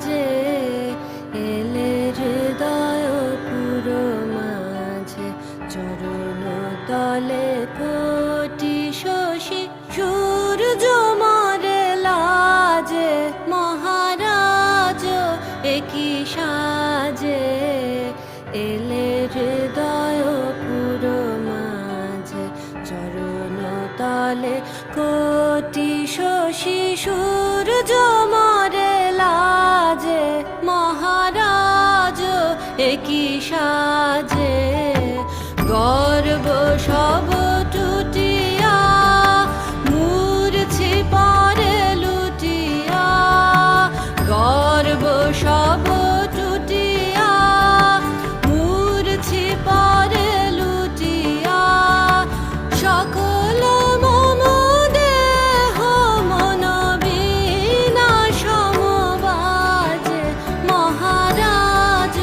লাজে এলে হৃদয় পুরো মাঝে চরণ তলে কোটি শশী সূর্য মরে লাজে মহারাজ একই সাজে এলে হৃদয় পুরো মাঝে চরণ তলে কোটি শশী সূর্য মরে লাজে মহারাজ একই সাজে গর্ব সব টুটিয়া মূর্ছি পরে লুটিয়া গর্ব সব টুটিয়া মূর্ছি পরে লুটিয়া সকল মম দেহ মন বিনা সমবাজে মহারাজ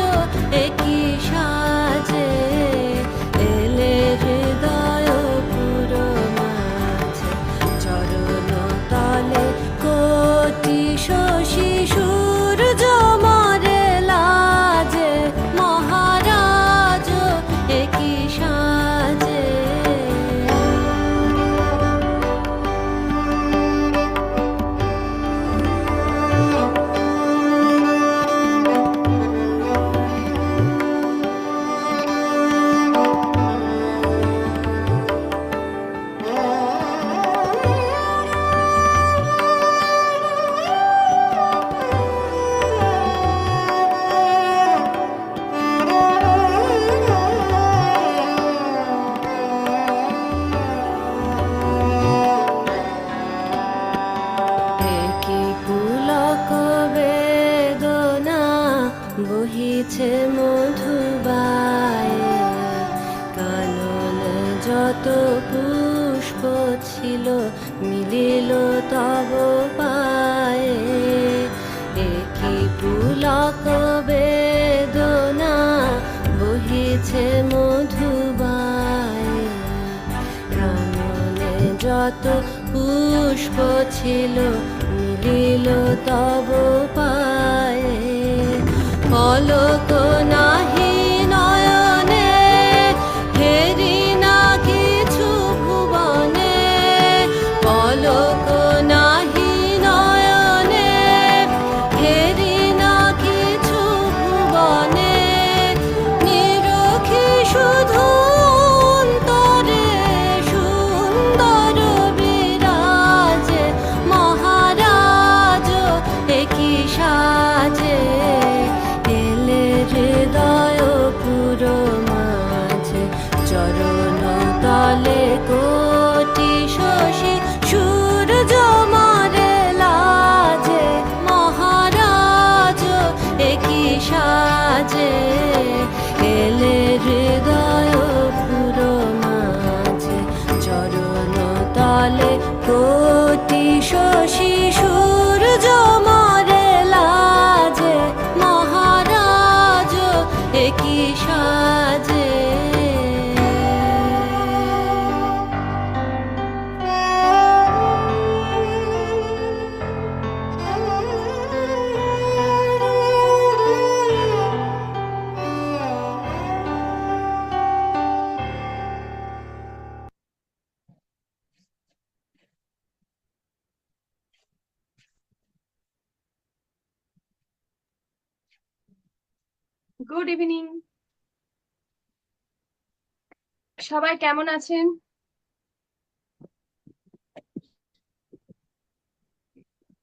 একই সাজে এলে হৃদয় পুরো মাঝে চরণ তলে কোটি শশী সূর্য মরে লাজে মহারাজ একই সাজে একই পুলক বেদনা বহিছে মধুবায়ে কাননে যত পুষ্প ছিল মিলিল তব পায়ে একই পুলক বেদনা বহিছে মধুবায়ে কাননে যত পুষ্প ছিল মিলিল তব পায়ে পলক নাহি নয়নে হেরি না কিছু ভুবনে পলক নাহি নয়নে হেরি না কিছু ভুবনে নিরখি শুধু অন্তরে সুন্দর বিরাজে মহারাজ একই সাজে এলে হৃদয় পুরো মাঝে চরণ তলে কোটি শশী সূর্য মরে লাজে মহারাজ একই সাজে এলে হৃদয় পুরো মাঝে চরণ তলে কোটি শশী সূর্য মরে লাজে মহারাজ একই সাজে গুড ইভিনিং। সবাই কেমন আছেন?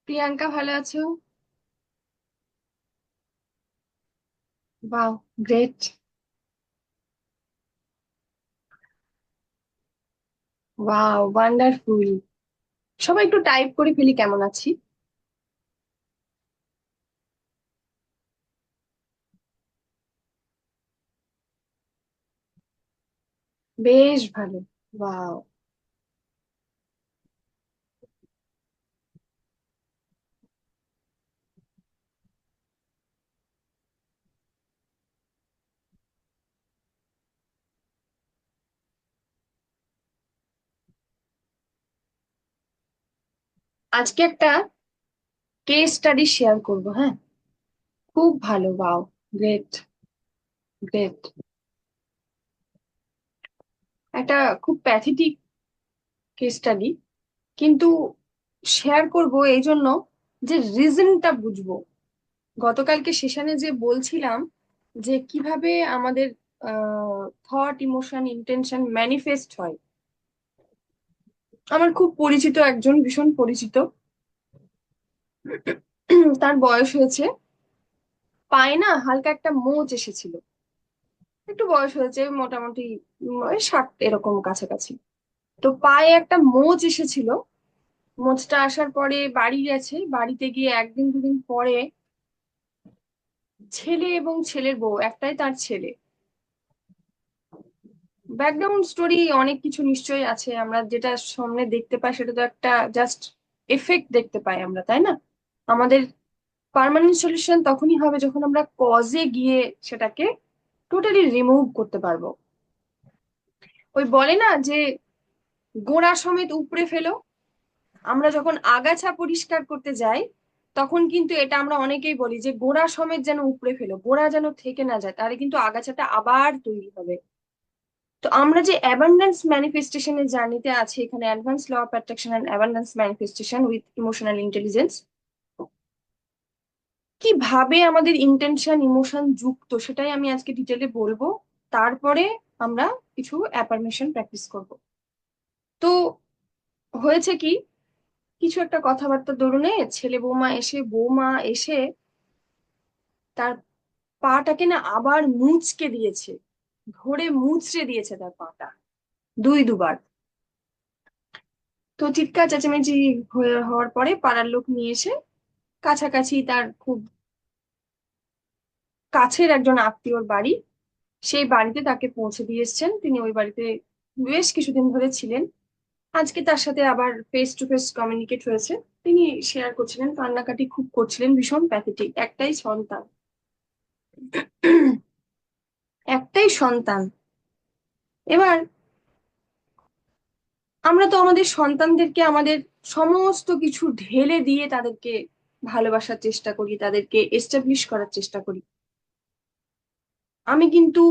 প্রিয়াঙ্কা ভালো আছো? বাহ, গ্রেট। Wow, wonderful. সবাই একটু টাইপ করে ফেলি কেমন আছি। বেশ ভালো। ওয়াও। আজকে একটা কেস স্টাডি শেয়ার করব, হ্যাঁ। খুব ভালো, ওয়াও, গ্রেট, গ্রেট। একটা খুব প্যাথেটিক কেস স্টাডি, কিন্তু শেয়ার করব এই জন্য যে রিজনটা বুঝবো। গতকালকে সেশনে যে বলছিলাম যে কিভাবে আমাদের থট, ইমোশন, ইন্টেনশন ম্যানিফেস্ট হয়। আমার খুব পরিচিত একজন, ভীষণ পরিচিত, তার বয়স হয়েছে, পায়ে না হালকা একটা মোচ এসেছিল। একটু বয়স হয়েছে মোটামুটি, 60 এরকম কাছাকাছি। তো পায়ে একটা মোচ এসেছিল। মোচটা আসার পরে বাড়ি গেছে, বাড়িতে গিয়ে একদিন দুদিন পরে ছেলে এবং ছেলের বউ, একটাই তার ছেলে। ব্যাকগ্রাউন্ড স্টোরি অনেক কিছু নিশ্চয়ই আছে, আমরা যেটা সামনে দেখতে পাই সেটা তো একটা জাস্ট এফেক্ট দেখতে পাই আমরা, তাই না? আমাদের পার্মানেন্ট সলিউশন তখনই হবে যখন আমরা কজে গিয়ে সেটাকে টোটালি রিমুভ করতে পারবো। ওই বলে না যে গোড়া সমেত উপড়ে ফেলো। আমরা যখন আগাছা পরিষ্কার করতে যাই তখন কিন্তু এটা আমরা অনেকেই বলি যে গোড়া সমেত যেন উপড়ে ফেলো, গোড়া যেন থেকে না যায়, তাহলে কিন্তু আগাছাটা আবার তৈরি হবে। তো আমরা যে অ্যাবান্ডেন্স ম্যানিফেস্টেশনের জার্নিতে আছি, এখানে advance law of attraction and abundance manifestation with emotional intelligence, কিভাবে আমাদের ইন্টেনশন ইমোশন যুক্ত সেটাই আমি আজকে ডিটেলে বলবো। তারপরে আমরা কিছু অ্যাফার্মেশন প্র্যাকটিস করব। তো হয়েছে কি, কিছু একটা কথাবার্তা দরুনে ছেলে বৌমা এসে তার পাটাকে না আবার মুচকে দিয়েছে, ধরে মুচড়ে দিয়েছে তার পাটা দুবার। তো চিৎকার চেঁচামেচি হওয়ার পরে পাড়ার লোক নিয়ে এসে, কাছাকাছি তার খুব কাছের একজন আত্মীয়র বাড়ি, সেই বাড়িতে তাকে পৌঁছে দিয়ে এসেছেন। তিনি ওই বাড়িতে বেশ কিছুদিন ধরে ছিলেন। আজকে তার সাথে আবার ফেস টু ফেস কমিউনিকেট হয়েছে। তিনি শেয়ার করছিলেন, কান্নাকাটি খুব করছিলেন, ভীষণ প্যাথেটিক, একটাই সন্তান, একটাই সন্তান। এবার আমরা তো আমাদের সন্তানদেরকে আমাদের সমস্ত কিছু ঢেলে দিয়ে তাদেরকে ভালোবাসার চেষ্টা করি, তাদেরকে এস্টাবলিশ করার চেষ্টা করি। আমি কিন্তু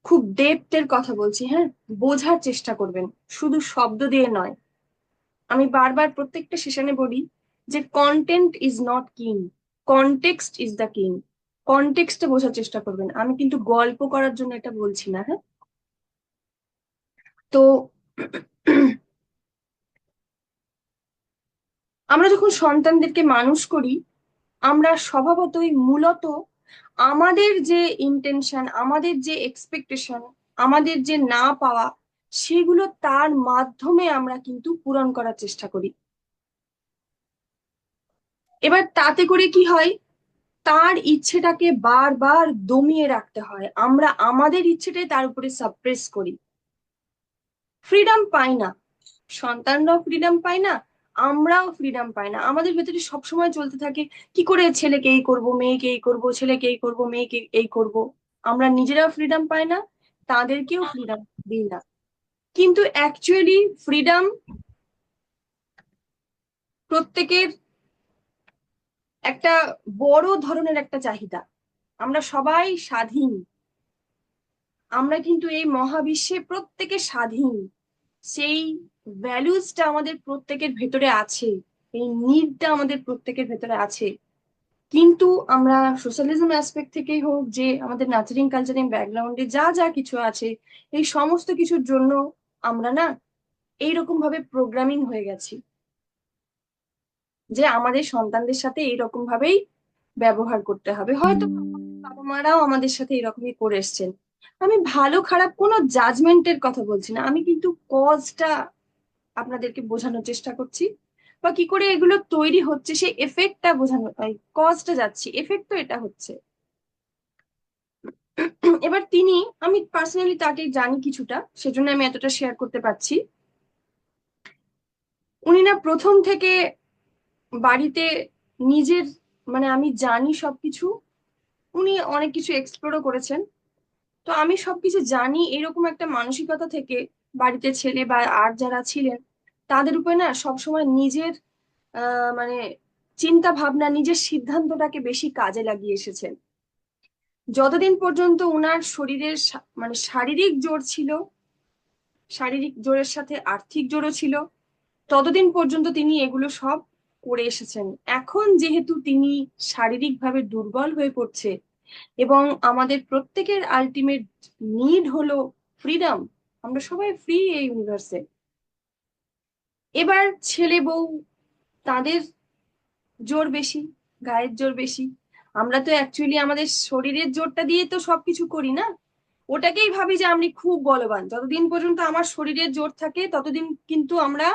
খুব ডেপথের কথা বলছি, হ্যাঁ, বোঝার চেষ্টা করবেন, শুধু শব্দ দিয়ে নয়। আমি বারবার প্রত্যেকটা সেশনে বলি যে content is not king, context is the king. কনটেক্সটে বোঝার চেষ্টা করবেন, আমি কিন্তু গল্প করার জন্য এটা বলছি না, হ্যাঁ। তো আমরা যখন সন্তানদেরকে মানুষ করি, আমরা স্বভাবতই মূলত আমাদের যে ইন্টেনশন, আমাদের যে এক্সপেকটেশন, আমাদের যে না পাওয়া, সেগুলো তার মাধ্যমে আমরা কিন্তু পূরণ করার চেষ্টা করি। এবার তাতে করে কি হয়, তার ইচ্ছেটাকে বারবার দমিয়ে রাখতে হয়, আমরা আমাদের ইচ্ছেটাই তার উপরে সাপ্রেস করি। ফ্রিডম পাই না, সন্তানরাও ফ্রিডম পায় না, আমরাও ফ্রিডম পাই না। আমাদের ভেতরে সবসময় চলতে থাকে কি করে ছেলেকে এই করবো, মেয়েকে এই করবো, ছেলেকে এই করবো, মেয়েকে এই করব। আমরা নিজেরাও ফ্রিডম পাই না, তাদেরকেও ফ্রিডম দিই না। কিন্তু অ্যাকচুয়ালি ফ্রিডম প্রত্যেকের একটা বড় ধরনের একটা চাহিদা। আমরা সবাই স্বাধীন, আমরা কিন্তু এই মহাবিশ্বে প্রত্যেকে স্বাধীন। সেই ভ্যালুজটা আমাদের প্রত্যেকের ভেতরে আছে, এই নিডটা আমাদের প্রত্যেকের ভেতরে আছে। কিন্তু আমরা সোশ্যালিজম অ্যাসপেক্ট থেকেই হোক, যে আমাদের নাচারিং কালচারিং ব্যাকগ্রাউন্ডে যা যা কিছু আছে, এই সমস্ত কিছুর জন্য আমরা না এইরকম ভাবে প্রোগ্রামিং হয়ে গেছি যে আমাদের সন্তানদের সাথে এইরকম ভাবেই ব্যবহার করতে হবে। হয়তো বাবা মারাও আমাদের সাথে এরকমই করে এসছেন। আমি ভালো খারাপ কোনো জাজমেন্টের কথা বলছি না, আমি কিন্তু কজটা আপনাদেরকে বোঝানোর চেষ্টা করছি, বা কি করে এগুলো তৈরি হচ্ছে সেই এফেক্টটা বোঝানো। কজটা যাচ্ছি, এফেক্ট তো এটা হচ্ছে। এবার আমি পার্সোনালি তাকে জানি কিছুটা, সেজন্য আমি এতটা শেয়ার করতে পারছি। উনি না প্রথম থেকে বাড়িতে নিজের, মানে আমি জানি সবকিছু, উনি অনেক কিছু এক্সপ্লোরও করেছেন। তো আমি সবকিছু জানি এরকম একটা মানসিকতা থেকে বাড়িতে ছেলে বা আর যারা ছিলেন তাদের উপরে না সবসময় নিজের মানে চিন্তা ভাবনা, নিজের সিদ্ধান্তটাকে বেশি কাজে লাগিয়ে এসেছেন। যতদিন পর্যন্ত উনার শরীরের মানে শারীরিক জোর ছিল, শারীরিক জোরের সাথে আর্থিক জোরও ছিল, ততদিন পর্যন্ত তিনি এগুলো সব করে এসেছেন। এখন যেহেতু তিনি শারীরিকভাবে দুর্বল হয়ে পড়ছে এবং আমাদের প্রত্যেকের আলটিমেট নিড হলো ফ্রিডম, আমরা সবাই ফ্রি এই ইউনিভার্সে। এবার ছেলে বউ তাদের জোর বেশি, গায়ের জোর বেশি। আমরা তো অ্যাকচুয়ালি আমাদের শরীরের জোরটা দিয়ে তো সবকিছু করি না, ওটাকেই ভাবি যে আমি খুব বলবান। যতদিন পর্যন্ত আমার শরীরের জোর থাকে ততদিন কিন্তু আমরা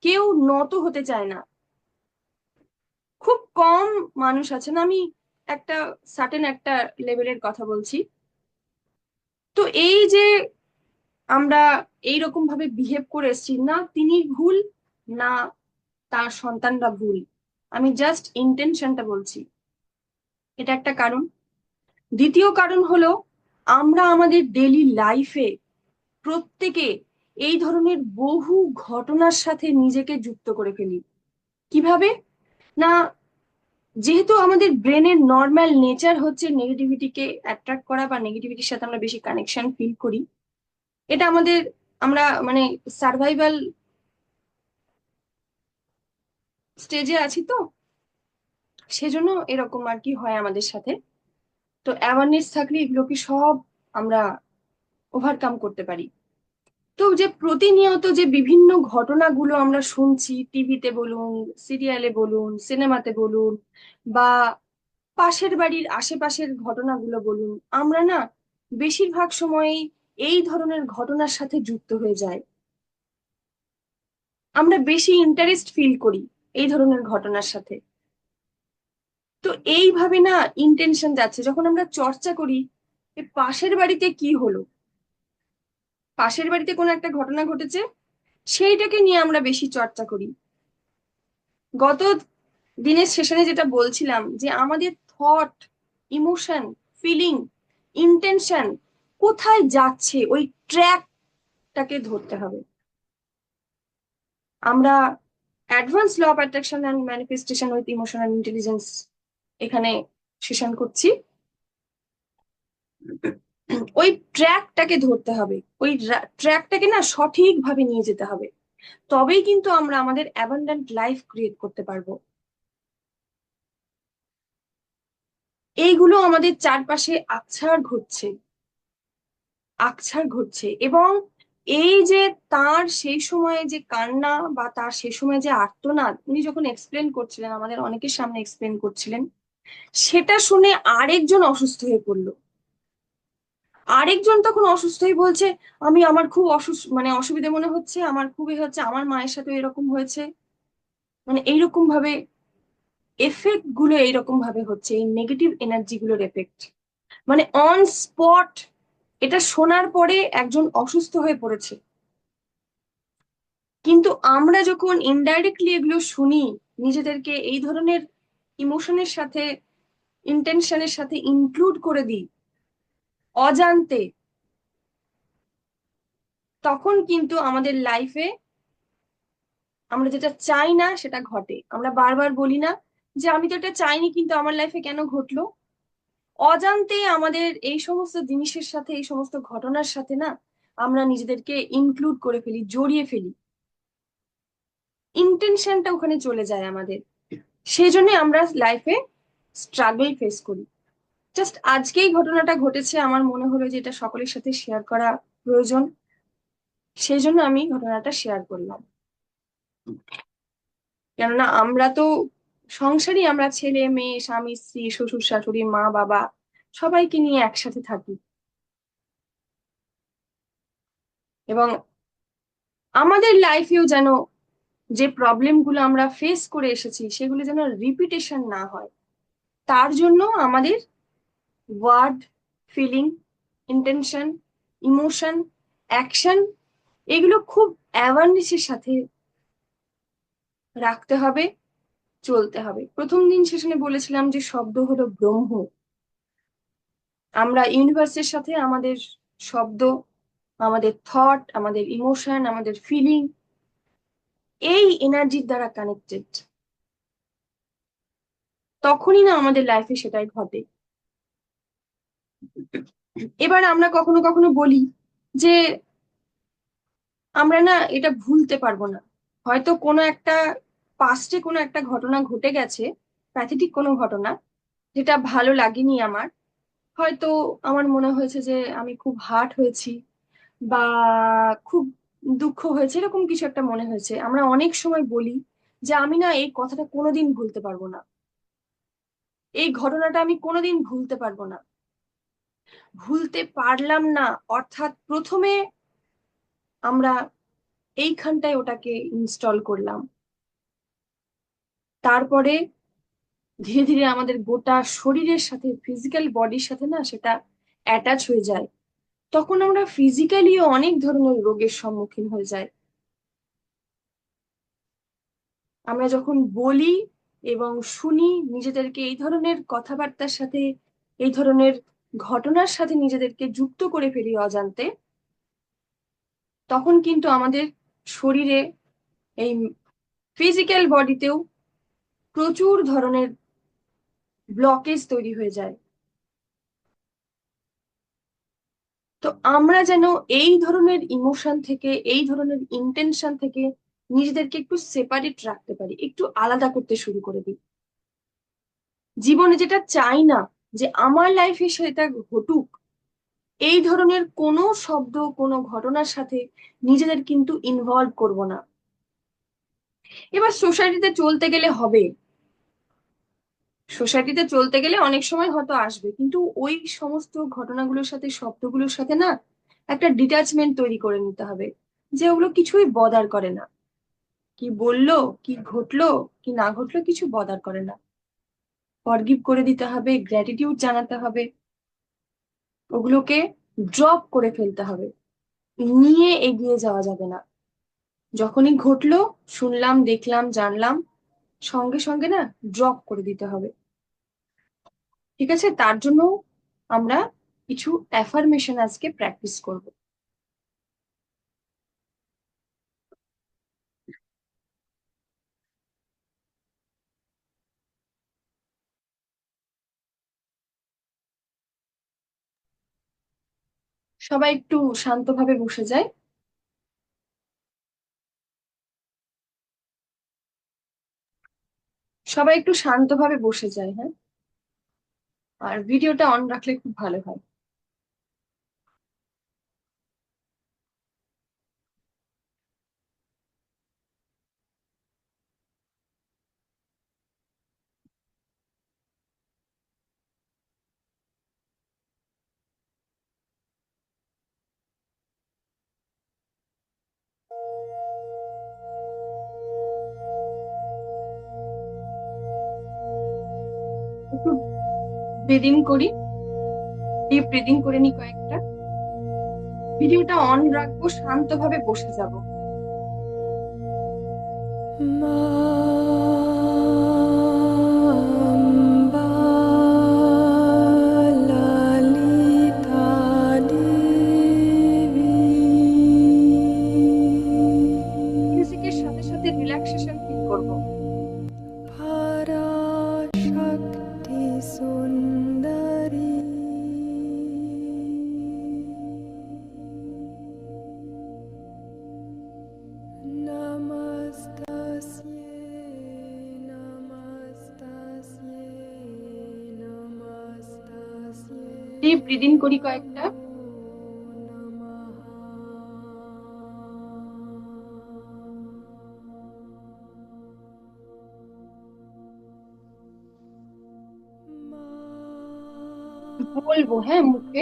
কেউ নত হতে চায় না। খুব কম মানুষ আছেন, আমি একটা সার্টেন একটা লেভেলের কথা বলছি। তো এই যে আমরা এইরকম ভাবে বিহেভ করে এসেছি, না তিনি ভুল, না তার সন্তানরা ভুল, আমি জাস্ট ইন্টেনশনটা বলছি, এটা একটা কারণ। দ্বিতীয় কারণ হলো আমরা আমাদের ডেইলি লাইফে প্রত্যেকে এই ধরনের বহু ঘটনার সাথে নিজেকে যুক্ত করে ফেলি। কিভাবে না, যেহেতু আমাদের ব্রেনের নর্মাল নেচার হচ্ছে নেগেটিভিটিকে অ্যাট্রাক্ট করা বা নেগেটিভিটির সাথে আমরা বেশি কানেকশন ফিল করি, এটা আমাদের, আমরা মানে সার্ভাইভাল স্টেজে আছি, তো সেজন্য এরকম আর কি হয় আমাদের সাথে। তো অ্যাওয়ারনেস থাকলে এগুলোকে সব আমরা ওভারকাম করতে পারি। তো যে প্রতিনিয়ত যে বিভিন্ন ঘটনাগুলো আমরা শুনছি, টিভিতে বলুন, সিরিয়ালে বলুন, সিনেমাতে বলুন, বা পাশের বাড়ির আশেপাশের ঘটনাগুলো বলুন, আমরা না বেশিরভাগ সময়ই এই ধরনের ঘটনার সাথে যুক্ত হয়ে যাই। আমরা বেশি ইন্টারেস্ট ফিল করি এই ধরনের ঘটনার সাথে। তো এইভাবে না ইন্টেনশন যাচ্ছে। যখন আমরা চর্চা করি পাশের বাড়িতে কি হলো, পাশের বাড়িতে কোনো একটা ঘটনা ঘটেছে, সেইটাকে নিয়ে আমরা বেশি চর্চা করি। গত দিনের সেশনে যেটা বলছিলাম যে আমাদের থট, ইমোশন, ফিলিং, ইন্টেনশন কোথায় যাচ্ছে, ওই ট্র্যাকটাকে ধরতে হবে। আমরা advance law of attraction and manifestation with emotional intelligence এখানে সেশন করছি। ওই ট্র্যাকটাকে ধরতে হবে, ওই ট্র্যাকটাকে না সঠিকভাবে নিয়ে যেতে হবে, তবেই কিন্তু আমরা আমাদের অ্যাবান্ডেন্ট লাইফ ক্রিয়েট করতে পারবো। এইগুলো আমাদের চারপাশে আকছার ঘটছে, আকছার ঘটছে। এবং এই যে তার সেই সময়ে যে কান্না বা তার সেই সময় যে আর্তনাদ, উনি যখন এক্সপ্লেন করছিলেন, আমাদের অনেকের সামনে এক্সপ্লেন করছিলেন, সেটা শুনে আরেকজন অসুস্থ হয়ে পড়লো। আরেকজন তখন অসুস্থ হয়ে বলছে, আমি আমার খুব অসুস্থ, মানে অসুবিধা মনে হচ্ছে, আমার খুবই হচ্ছে, আমার মায়ের সাথে এরকম হয়েছে। মানে এইরকম ভাবে এফেক্ট গুলো এইরকম ভাবে হচ্ছে, এই নেগেটিভ এনার্জি গুলোর এফেক্ট, মানে অন স্পট এটা শোনার পরে একজন অসুস্থ হয়ে পড়েছে। কিন্তু আমরা যখন ইনডাইরেক্টলি এগুলো শুনি, নিজেদেরকে এই ধরনের ইমোশনের সাথে, ইন্টেনশনের সাথে ইনক্লুড করে দিই অজান্তে, তখন কিন্তু আমাদের লাইফে আমরা যেটা চাই না সেটা ঘটে। আমরা বারবার বলি না যে আমি তো এটা চাইনি কিন্তু আমার লাইফে কেন ঘটলো। অজান্তে আমাদের এই সমস্ত জিনিসের সাথে, এই সমস্ত ঘটনার সাথে না আমরা নিজেদেরকে ইনক্লুড করে ফেলি, জড়িয়ে ফেলি, ইন্টেনশনটা ওখানে চলে যায় আমাদের। সেই জন্য আমরা লাইফে স্ট্রাগল ফেস করি। জাস্ট আজকেই ঘটনাটা ঘটেছে, আমার মনে হলো যে এটা সকলের সাথে শেয়ার করা প্রয়োজন, সেই জন্য আমি ঘটনাটা শেয়ার করলাম। কেননা আমরা তো সংসারই, আমরা ছেলে মেয়ে, স্বামী স্ত্রী, শ্বশুর শাশুড়ি, মা বাবা, সবাইকে নিয়ে একসাথে থাকি। এবং আমাদের লাইফেও যেন যে প্রবলেম গুলো আমরা ফেস করে এসেছি সেগুলো যেন রিপিটেশন না হয়, তার জন্য আমাদের word, feeling, intention, emotion, action এগুলো খুব অ্যাওয়ারনেসের সাথে রাখতে হবে, চলতে হবে। প্রথম দিন সেশনে বলেছিলাম যে শব্দ হলো ব্রহ্ম। আমরা ইউনিভার্সের সাথে আমাদের শব্দ, আমাদের থট, আমাদের ইমোশন, আমাদের ফিলিং এই এনার্জির দ্বারা কানেক্টেড। তখনই না আমাদের লাইফে সেটাই ঘটে। এবার আমরা কখনো কখনো বলি যে আমরা না এটা ভুলতে পারবো না। হয়তো কোনো একটা পাস্টে কোনো একটা ঘটনা ঘটে গেছে, প্যাথেটিক কোনো ঘটনা, যেটা ভালো লাগেনি আমার। হয়তো আমার মনে হয়েছে যে আমি খুব হার্ট হয়েছি, বা খুব দুঃখ হয়েছে, এরকম কিছু একটা মনে হয়েছে। আমরা অনেক সময় বলি যে আমি না এই কথাটা কোনোদিন ভুলতে পারবো না, এই ঘটনাটা আমি কোনোদিন ভুলতে পারবো না। ভুলতে পারলাম না অর্থাৎ প্রথমে আমরা এইখানটায় ওটাকে ইনস্টল করলাম, তারপরে ধীরে ধীরে আমাদের গোটা শরীরের সাথে, ফিজিক্যাল বডির সাথে না সেটা অ্যাটাচ হয়ে যায়। তখন আমরা ফিজিক্যালিও অনেক ধরনের রোগের সম্মুখীন হয়ে যাই। আমরা যখন বলি এবং শুনি নিজেদেরকে এই ধরনের কথাবার্তার সাথে, এই ধরনের ঘটনার সাথে নিজেদেরকে যুক্ত করে ফেলি অজান্তে, তখন কিন্তু আমাদের শরীরে, এই ফিজিক্যাল বডিতেও প্রচুর ধরনের ব্লকেজ তৈরি হয়ে যায়। তো আমরা যেন এই ধরনের ইমোশন থেকে, এই ধরনের ইন্টেনশন থেকে নিজেদেরকে একটু সেপারেট রাখতে পারি, একটু আলাদা করতে শুরু করে দিই। জীবনে যেটা চাই না যে আমার লাইফে সেটা ঘটুক, এই ধরনের কোনো শব্দ, কোনো ঘটনার সাথে নিজেদের কিন্তু ইনভলভ করব না। এবার সোসাইটিতে চলতে গেলে হবে, সোসাইটিতে চলতে গেলে অনেক সময় হয়তো আসবে, কিন্তু ওই সমস্ত ঘটনাগুলোর সাথে, শব্দগুলোর সাথে না একটা ডিটাচমেন্ট তৈরি করে নিতে হবে, যে ওগুলো কিছুই বদার করে না। কি বললো, কি ঘটলো, কি না ঘটলো, কিছু বদার করে না। ফরগিভ করে দিতে হবে, গ্র্যাটিটিউড জানাতে হবে, ওগুলোকে ড্রপ করে ফেলতে হবে, নিয়ে এগিয়ে যাওয়া যাবে না। যখনই ঘটলো, শুনলাম, দেখলাম, জানলাম, সঙ্গে সঙ্গে না ড্রপ করে দিতে হবে। ঠিক আছে? তার জন্য আমরা কিছু অ্যাফার্মেশন আজকে প্র্যাকটিস করব। সবাই একটু শান্তভাবে বসে যায়। সবাই একটু শান্তভাবে বসে যায়, হ্যাঁ? আর ভিডিওটা অন রাখলে খুব ভালো হয়। একটু ব্রিদিং করি, ডিপ ব্রিদিং করে নি কয়েকটা। ভিডিওটা অন রাখবো, শান্তভাবে বসে যাব। মিউজিকের সাথে সাথে রিল্যাক্সেশন ফিল করব। ডিপ ব্রিদিং করি কয়েকটা। বলবো, হ্যাঁ, মুখে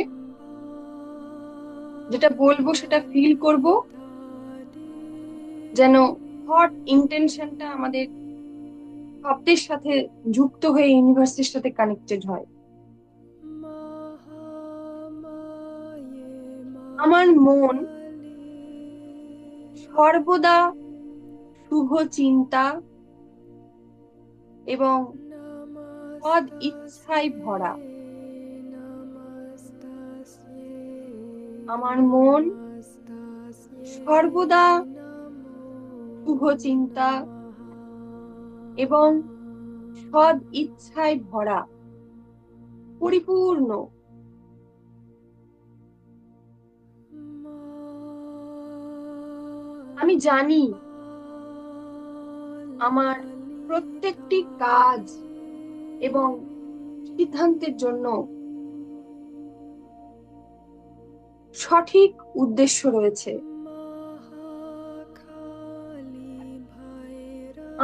যেটা বলবো সেটা ফিল করব, যেন থট ইন্টেনশনটা আমাদের শব্দের সাথে যুক্ত হয়ে ইউনিভার্সের সাথে কানেক্টেড হয়। আমার মন সর্বদা শুভ চিন্তা এবং সৎ ইচ্ছায় ভরা। আমার মন সর্বদা শুভ চিন্তা এবং সৎ ইচ্ছায় ভরা, পরিপূর্ণ। আমি জানি আমার প্রত্যেকটি কাজ এবং সিদ্ধান্তের জন্য সঠিক উদ্দেশ্য রয়েছে।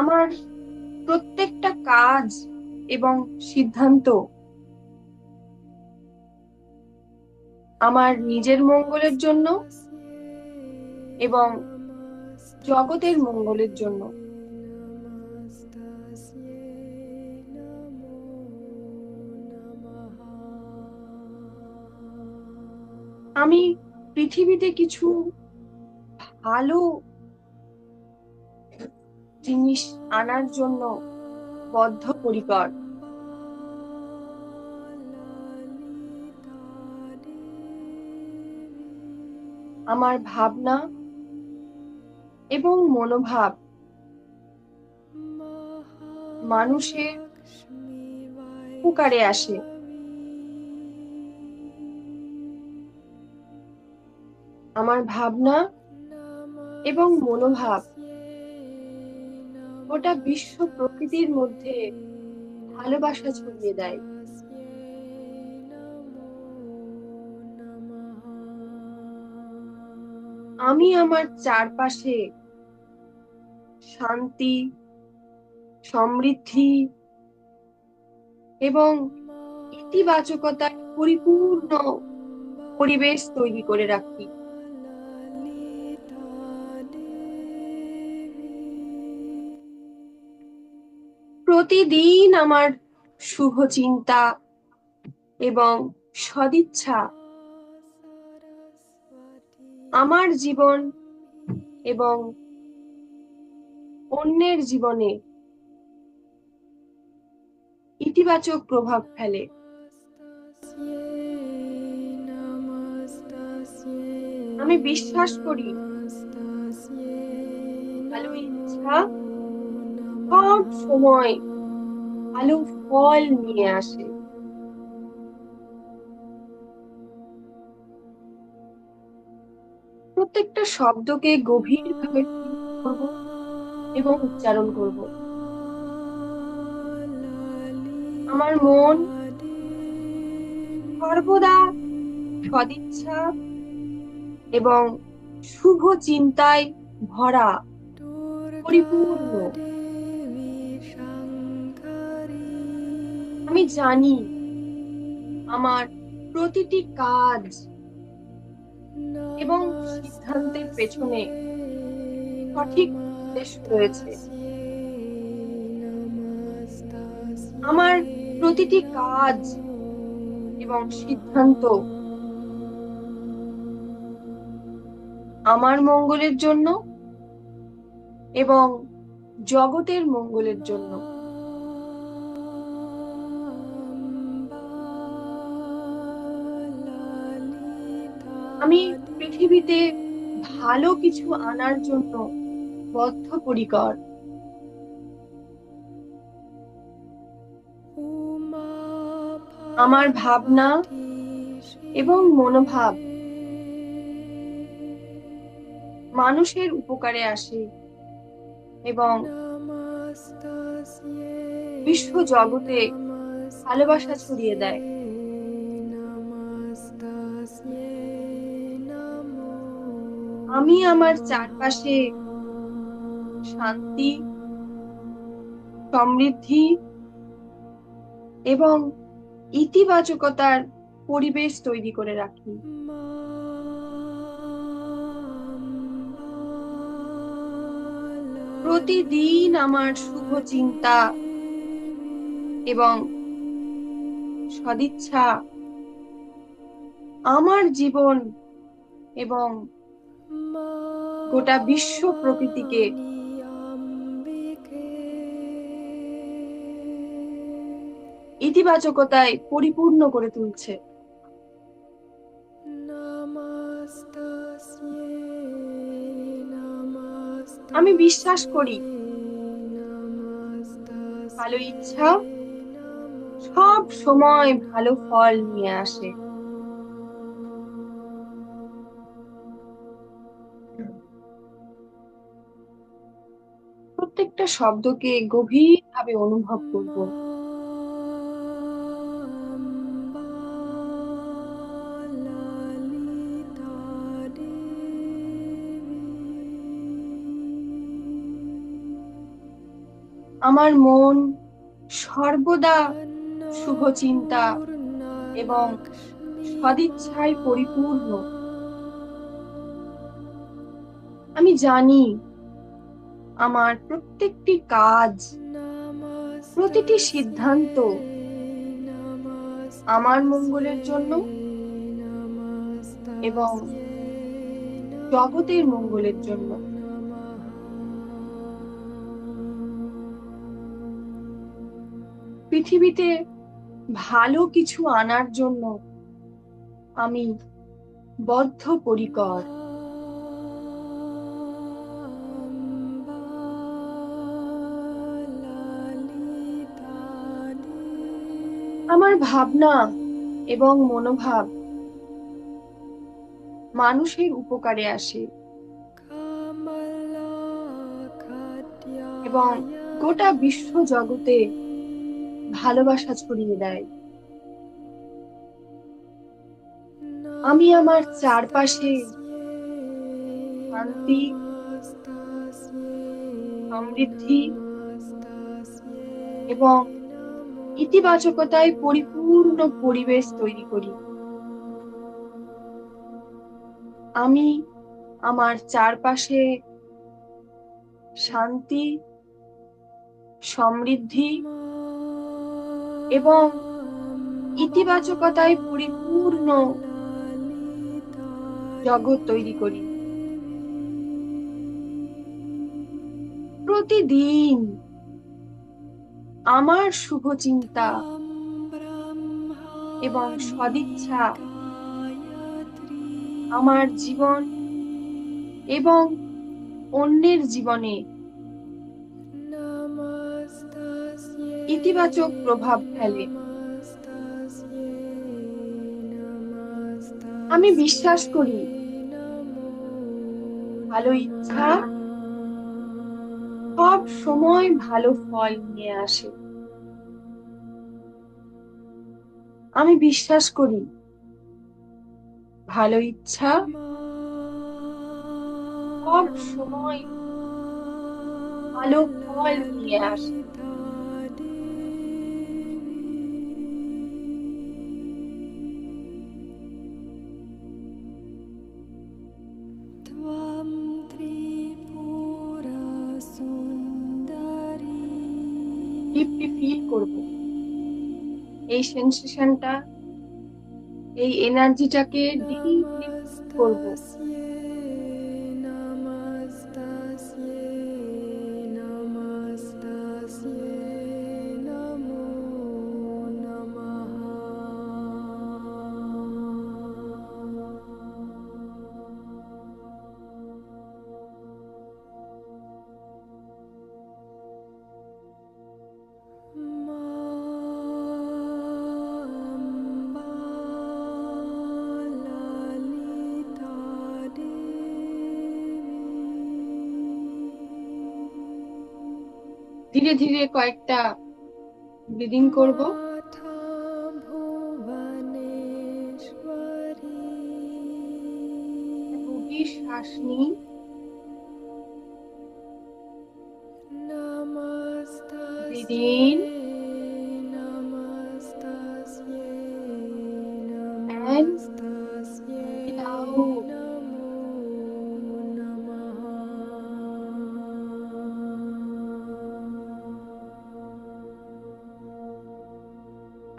আমার প্রত্যেকটা কাজ এবং সিদ্ধান্ত আমার নিজের মঙ্গলের জন্য এবং জগতের মঙ্গলের জন্য। আমি পৃথিবীতে কিছু ভালো জিনিস আনার জন্য বদ্ধপরিকর। আমার ভাবনা এবং মনোভাব মানুষের উপকারে আসে। আমার ভাবনা এবং মনোভাব গোটা বিশ্ব প্রকৃতির মধ্যে ভালোবাসা ছড়িয়ে দেয়। আমি আমার চারপাশে শান্তি, সমৃদ্ধি এবং ইতিবাচকতার পরিপূর্ণ পরিবেশ তৈরি করে রাখি। প্রতিদিন আমার শুভ চিন্তা এবং সদিচ্ছা আমার জীবন এবং অন্যের জীবনে ইতিবাচক প্রভাব ফেলে। আমি বিশ্বাস করি ভালো ইচ্ছা সব সময় ভালো ফল নিয়ে আসে। প্রত্যেকটা শব্দকে গভীরভাবে করব এবং উচ্চারণ করব। আমার মন সর্বদা সদিচ্ছা এবং শুভ চিন্তায় ভরা, পরিপূর্ণ। আমি জানি আমার প্রতিটি কাজ এবং সিদ্ধান্তের পেছনে সঠিক উদ্দেশ্য রয়েছে। আমার প্রতিটি কাজ এবং সিদ্ধান্ত আমার মঙ্গলের জন্য এবং জগতের মঙ্গলের জন্য। আমি পৃথিবীতে ভালো কিছু আনার জন্য বদ্ধপরিকর। আমার ভাবনা এবং মনোভাব মানুষের উপকারে আসে এবং বিশ্ব জগতে ভালোবাসা ছড়িয়ে দেয়। আমি আমার চারপাশে শান্তি, সমৃদ্ধি এবং ইতিবাচকতার পরিবেশ তৈরি করে রাখি। প্রতিদিন আমার শুভ চিন্তা এবং সদিচ্ছা আমার জীবন এবং গোটা বিশ্ব প্রকৃতিকে ইতিবাচকতায় পরিপূর্ণ করে তুলছে। আমি বিশ্বাস করি ভালো ইচ্ছা সব সময় ভালো ফল নিয়ে আসে। প্রত্যেকটা শব্দকে গভীরভাবে অনুভব করব। আমার মন সর্বদা শুভ চিন্তা এবং সদিচ্ছায় পরিপূর্ণ। আমি জানি আমার প্রত্যেকটি কাজ, প্রতিটি সিদ্ধান্ত আমার মঙ্গলের জন্য এবং জগতের মঙ্গলের জন্য। পৃথিবীতে ভালো কিছু আনার জন্য আমি বদ্ধপরিকর। আমার ভাবনা এবং মনোভাব মানুষের উপকারে আসে এবং গোটা বিশ্ব জগতে ভালোবাসা ছড়িয়ে দেয়। আমি আমার চারপাশে শান্তি, সমৃদ্ধি এবং ইতিবাচকতায় পরিপূর্ণ পরিবেশ তৈরি করি। আমি আমার চারপাশে শান্তি, সমৃদ্ধি এবং ইতিবাচকতায় পরিপূর্ণ জগৎ তৈরি করি। প্রতিদিন আমার শুভ চিন্তা এবং সদিচ্ছা আমার জীবন এবং অন্যের জীবনে ইতিবাচক প্রভাব ফেলে। আমি বিশ্বাস করি ভালো ইচ্ছা সব সময় ভালো ফল নিয়ে আসে। আমি বিশ্বাস করি ভালো ইচ্ছা সব সময় ভালো ফল নিয়ে আসে। ডিপলি ফিল করব এই সেন্সেশনটা, এই এনার্জিটাকে ডিপলি করব। ধীরে ধীরে কয়েকটা ব্রিদিং করব। গভীর শ্বাস নিই, breathe in and breathe out.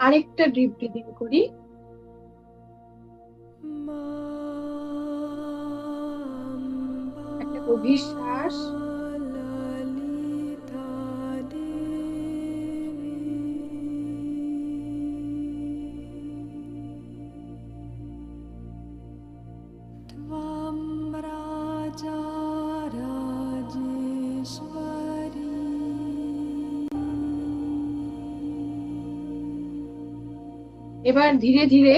আরেকটা ডিপ ব্রিদিং করি। একটা গভীর শ্বাস, এবার ধীরে ধীরে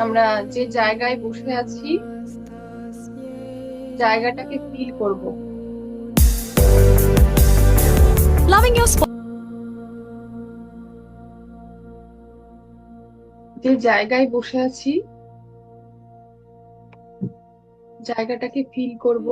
আমরা যে জায়গায় বসে আছি জায়গাটাকে ফিল করব। Loving your যে জায়গায় বসে আছি জায়গাটাকে ফিল করব।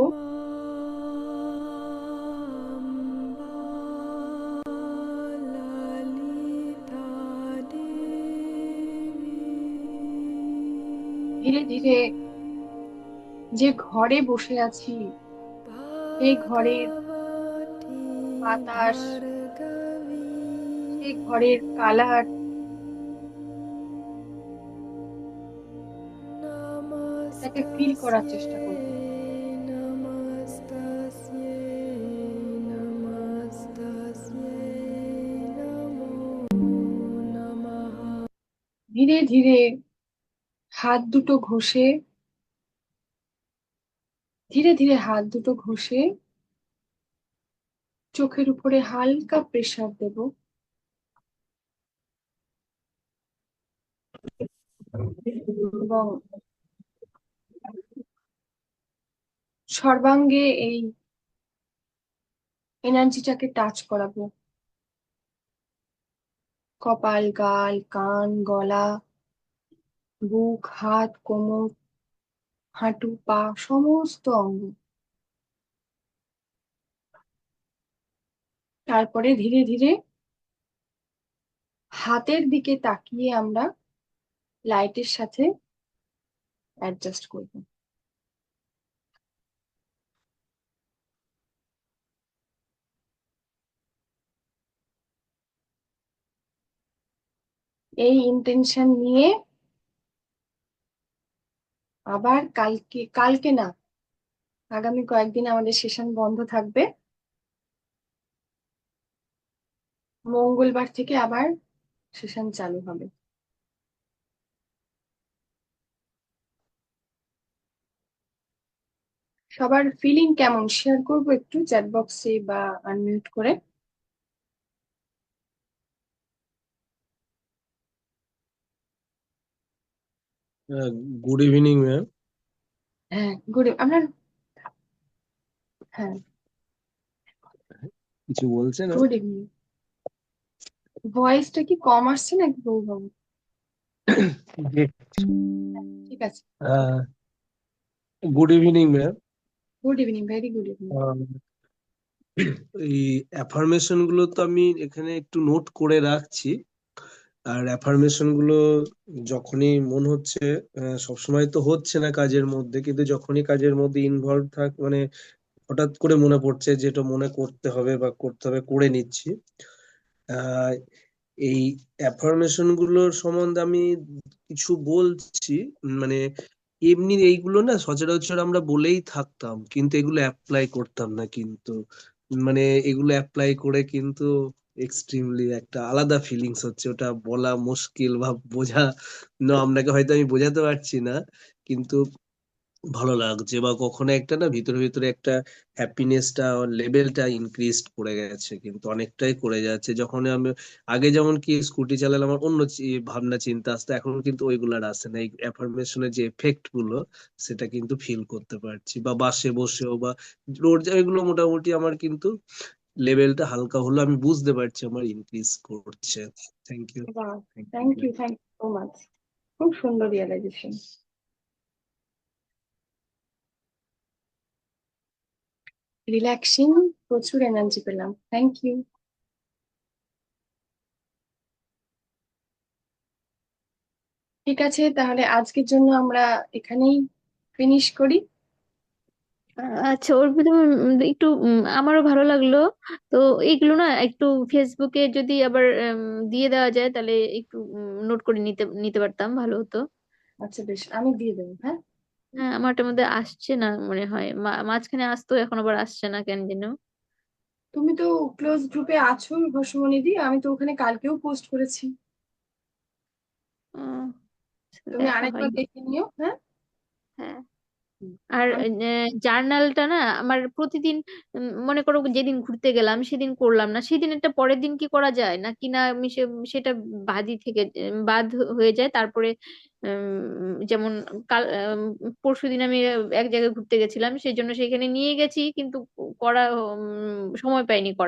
ধীরে ধীরে যে ঘরে বসে আছি সেই ঘরের বাতাস, সেই ঘরের কালার, এটাকে ফিল করার চেষ্টা করব। ধীরে ধীরে হাত দুটো ঘষে, ধীরে ধীরে হাত দুটো ঘষে চোখের উপরে হালকা প্রেসার দেব এবং সর্বাঙ্গে এই এনার্জিটাকে টাচ করাবো। কপাল, গাল, কান, গলা, বুক, হাত, কোমর, হাঁটু, পা, সমস্ত অঙ্গ। তারপরে ধীরে ধীরে হাতের দিকে তাকিয়ে আমরা লাইটের সাথে অ্যাডজাস্ট করব। এই ইন্টেনশন নিয়ে আবার কালকে, কালকে না, আগামী কয়েকদিন আমাদের সেশন বন্ধ থাকবে। মঙ্গলবার থেকে আবার সেশন চালু হবে। সবার ফিলিং কেমন শেয়ার করবো একটু চ্যাট বক্সে বা আনমিউট করে। Good evening ma'am. হ্যাঁ, গুড, আপনার, হ্যাঁ, কিছু বলছেন? Good evening. ভয়েসটা কি কম আসছে নাকি বলবো? ঠিক আছে। Good evening ma'am. Good evening, very good evening. এই অ্যাফার্মেশন গুলো তো আমি এখানে একটু নোট করে রাখছি। আর অ্যাফার্মেশন গুলো যখনই মনে হচ্ছে, সবসময় তো হচ্ছে না কাজের মধ্যে, কিন্তু যখনই কাজের মধ্যে ইনভলভ মানে হঠাৎ করে মনে পড়ছে যেটা মনে করতে হবে বা করতে হবে, করে নিচ্ছি। আহ এই অ্যাফার্মেশন গুলোর সম্বন্ধে আমি কিছু বলছি। মানে এমনি এইগুলো না সচরাচর আমরা বলেই থাকতাম, কিন্তু এগুলো অ্যাপ্লাই করতাম না। কিন্তু মানে এগুলো অ্যাপ্লাই করে কিন্তু এক্সট্রিমলি একটা আলাদা ফিলিংস হচ্ছে, ওটা বলা মুশকিল বা বোঝা না, আপনাকে হয়তো আমি বোঝাতে পারছি না। কিন্তু ভালো লাগছে, বা কখনো একটা না ভিতরে ভিতরে একটা হ্যাপিনেসটা লেভেলটা ইনক্রিজ করে গেছে, কিন্তু অনেকটাই করে যাচ্ছে। যখন আমি আগে যেমন কি স্কুটি চালালে আমার অন্য ভাবনা চিন্তা আসতো, এখন কিন্তু ওইগুলার আসে না। এই অ্যাফার্মেশনের যে এফেক্ট গুলো সেটা কিন্তু ফিল করতে পারছি, বা বাসে বসেও বা রোড এগুলো মোটামুটি আমার কিন্তু লেভেলটা হালকা হলো, আমি বুঝতে পারছি আমার ইনক্রিজ করছে। Thank you. বাহ, thank thank you. You, thank you so much. খুব সুন্দর রিয়েলাইজেশন। রিল্যাক্সিং, প্রচুর এনার্জি পেলাম, থ্যাংক ইউ। ঠিক আছে, তাহলে আজকের জন্য আমরা এখানেই ফিনিশ করি। আচ্ছা অর্পিতা ম্যাম, একটু আমারও ভালো লাগলো। তো এইগুলো না একটু ফেসবুকে যদি আবার দিয়ে দেওয়া যায় তাহলে একটু নোট করে নিতে নিতে পারতাম, ভালো হতো। আচ্ছা বেশ, আমি দিয়ে দেবো, হ্যাঁ। হ্যাঁ, আমারটার মধ্যে আসছে না মনে হয়, মাঝখানে আসতো, এখন আবার আসছে না কেন যেন। তুমি তো ক্লোজ গ্রুপে আছো ঘষমণি দি, আমি তো ওখানে কালকেও পোস্ট করেছি। আহ, তুমি দেখা আরেকবার হয়নি। দেখে নিও, হ্যাঁ। হ্যাঁ। আর আমি জার্নালটা না আমার প্রতিদিন, মনে করো যেদিন ঘুরতে গেলাম সেদিন করলাম না, সেদিন একটা পরের দিন কি করা যায় নাকি না, আমি সেটা বাদই থেকে বাদ হয়ে যায়। তারপরে যেমন কাল পরশুদিন আমি এক জায়গায় ঘুরতে গেছিলাম, সেই জন্য সেখানে নিয়ে গেছি, কিন্তু করা সময় পাইনি করা।